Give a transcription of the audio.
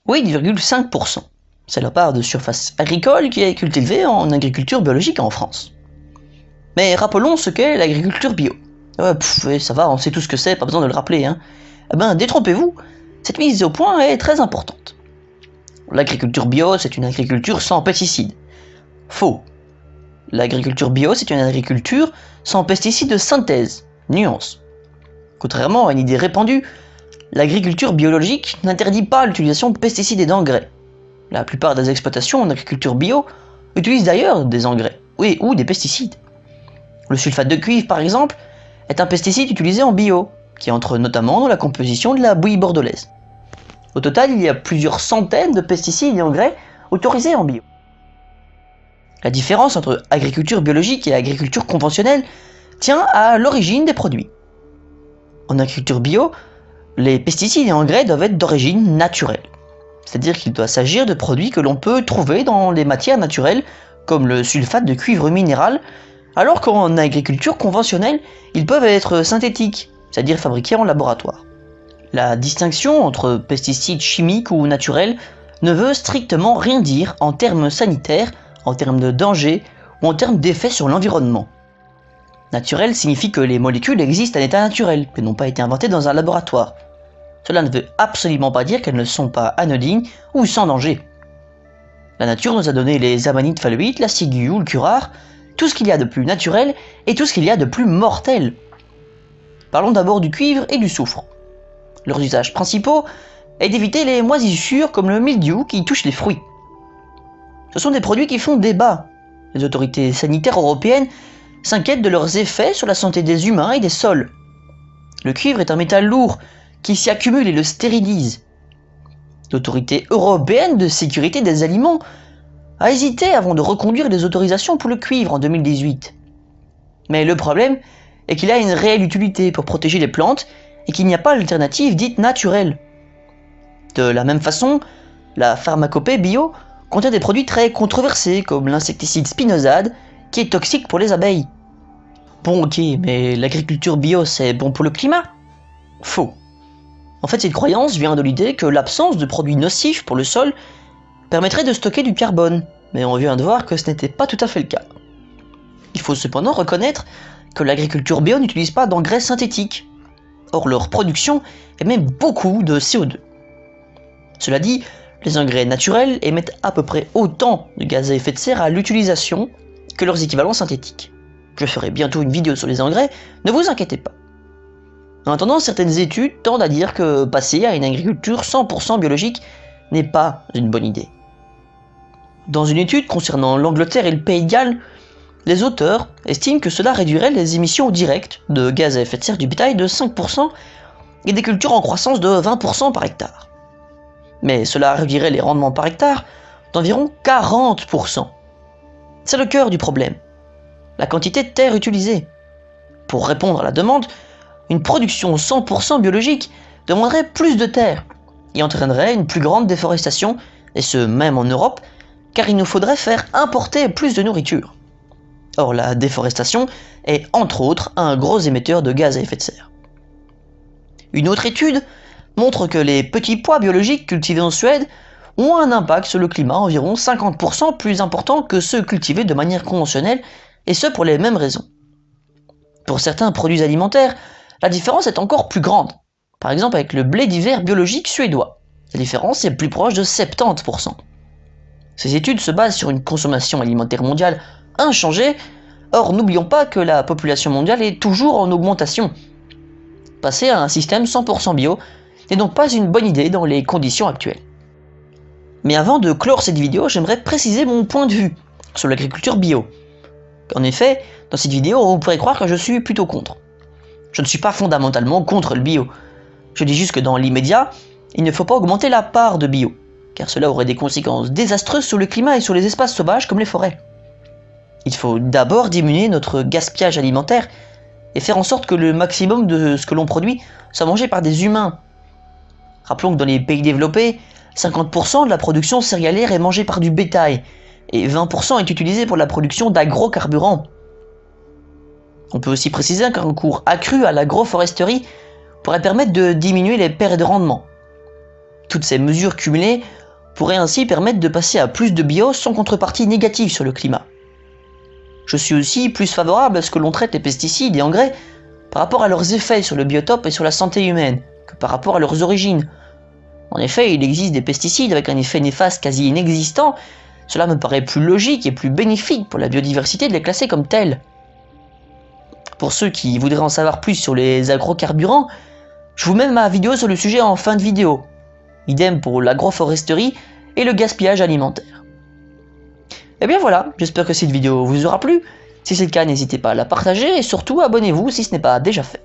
8,5%. C'est la part de surface agricole qui est cultivée en agriculture biologique en France. Mais rappelons ce qu'est l'agriculture bio. Ça va, on sait tout ce que c'est, pas besoin de le rappeler. Eh ben, détrompez-vous, cette mise au point est très importante. L'agriculture bio, c'est une agriculture sans pesticides. Faux. L'agriculture bio, c'est une agriculture sans pesticides de synthèse. Nuance. Contrairement à une idée répandue, l'agriculture biologique n'interdit pas l'utilisation de pesticides et d'engrais. La plupart des exploitations en agriculture bio utilisent d'ailleurs des engrais, ou des pesticides. Le sulfate de cuivre, par exemple, est un pesticide utilisé en bio, qui entre notamment dans la composition de la bouillie bordelaise. Au total, il y a plusieurs centaines de pesticides et engrais autorisés en bio. La différence entre agriculture biologique et agriculture conventionnelle tient à l'origine des produits. En agriculture bio, les pesticides et engrais doivent être d'origine naturelle. C'est-à-dire qu'il doit s'agir de produits que l'on peut trouver dans les matières naturelles, comme le sulfate de cuivre minéral, alors qu'en agriculture conventionnelle, ils peuvent être synthétiques, c'est-à-dire fabriqués en laboratoire. La distinction entre pesticides chimiques ou naturels ne veut strictement rien dire en termes sanitaires, en termes de danger ou en termes d'effet sur l'environnement. Naturel signifie que les molécules existent à l'état naturel, qu'elles n'ont pas été inventées dans un laboratoire. Cela ne veut absolument pas dire qu'elles ne sont pas anodines ou sans danger. La nature nous a donné les amanites phalloïdes, la ciguë ou le curare, tout ce qu'il y a de plus naturel et tout ce qu'il y a de plus mortel. Parlons d'abord du cuivre et du soufre. Leurs usages principaux est d'éviter les moisissures comme le mildiou qui touche les fruits. Ce sont des produits qui font débat. Les autorités sanitaires européennes s'inquiètent de leurs effets sur la santé des humains et des sols. Le cuivre est un métal lourd qui s'y accumule et le stérilise. L'autorité européenne de sécurité des aliments a hésité avant de reconduire les autorisations pour le cuivre en 2018. Mais le problème est qu'il a une réelle utilité pour protéger les plantes et qu'il n'y a pas d'alternative dite naturelle. De la même façon, la pharmacopée bio contient des produits très controversés comme l'insecticide spinosade qui est toxique pour les abeilles. Bon ok, mais l'agriculture bio c'est bon pour le climat? Faux. En fait, cette croyance vient de l'idée que l'absence de produits nocifs pour le sol permettrait de stocker du carbone, mais on vient de voir que ce n'était pas tout à fait le cas. Il faut cependant reconnaître que l'agriculture bio n'utilise pas d'engrais synthétiques. Or, leur production émet beaucoup de CO2. Cela dit, les engrais naturels émettent à peu près autant de gaz à effet de serre à l'utilisation que leurs équivalents synthétiques. Je ferai bientôt une vidéo sur les engrais, ne vous inquiétez pas. En attendant, certaines études tendent à dire que passer à une agriculture 100% biologique n'est pas une bonne idée. Dans une étude concernant l'Angleterre et le Pays de Galles, les auteurs estiment que cela réduirait les émissions directes de gaz à effet de serre du bétail de 5% et des cultures en croissance de 20% par hectare. Mais cela réduirait les rendements par hectare d'environ 40%. C'est le cœur du problème, la quantité de terre utilisée. Pour répondre à la demande, une production 100% biologique demanderait plus de terre et entraînerait une plus grande déforestation, et ce même en Europe, car il nous faudrait faire importer plus de nourriture. Or, la déforestation est entre autres un gros émetteur de gaz à effet de serre. Une autre étude montre que les petits pois biologiques cultivés en Suède ont un impact sur le climat environ 50% plus important que ceux cultivés de manière conventionnelle, et ce pour les mêmes raisons. Pour certains produits alimentaires, la différence est encore plus grande. Par exemple avec le blé d'hiver biologique suédois. La différence est plus proche de 70%. Ces études se basent sur une consommation alimentaire mondiale inchangée, or n'oublions pas que la population mondiale est toujours en augmentation. Passer à un système 100% bio n'est donc pas une bonne idée dans les conditions actuelles. Mais avant de clore cette vidéo, j'aimerais préciser mon point de vue sur l'agriculture bio. En effet, dans cette vidéo, on pourrait croire que je suis plutôt contre. Je ne suis pas fondamentalement contre le bio. Je dis juste que dans l'immédiat, il ne faut pas augmenter la part de bio, car cela aurait des conséquences désastreuses sur le climat et sur les espaces sauvages comme les forêts. Il faut d'abord diminuer notre gaspillage alimentaire et faire en sorte que le maximum de ce que l'on produit soit mangé par des humains. Rappelons que dans les pays développés, 50% de la production céréalière est mangée par du bétail et 20% est utilisé pour la production d'agrocarburants. On peut aussi préciser qu'un recours accru à l'agroforesterie pourrait permettre de diminuer les pertes de rendement. Toutes ces mesures cumulées pourraient ainsi permettre de passer à plus de bio sans contrepartie négative sur le climat. Je suis aussi plus favorable à ce que l'on traite les pesticides et engrais par rapport à leurs effets sur le biotope et sur la santé humaine que par rapport à leurs origines. En effet, il existe des pesticides avec un effet néfaste quasi inexistant. Cela me paraît plus logique et plus bénéfique pour la biodiversité de les classer comme tels. Pour ceux qui voudraient en savoir plus sur les agrocarburants, je vous mets ma vidéo sur le sujet en fin de vidéo. Idem pour l'agroforesterie et le gaspillage alimentaire. Et bien voilà, j'espère que cette vidéo vous aura plu. Si c'est le cas, n'hésitez pas à la partager et surtout abonnez-vous si ce n'est pas déjà fait.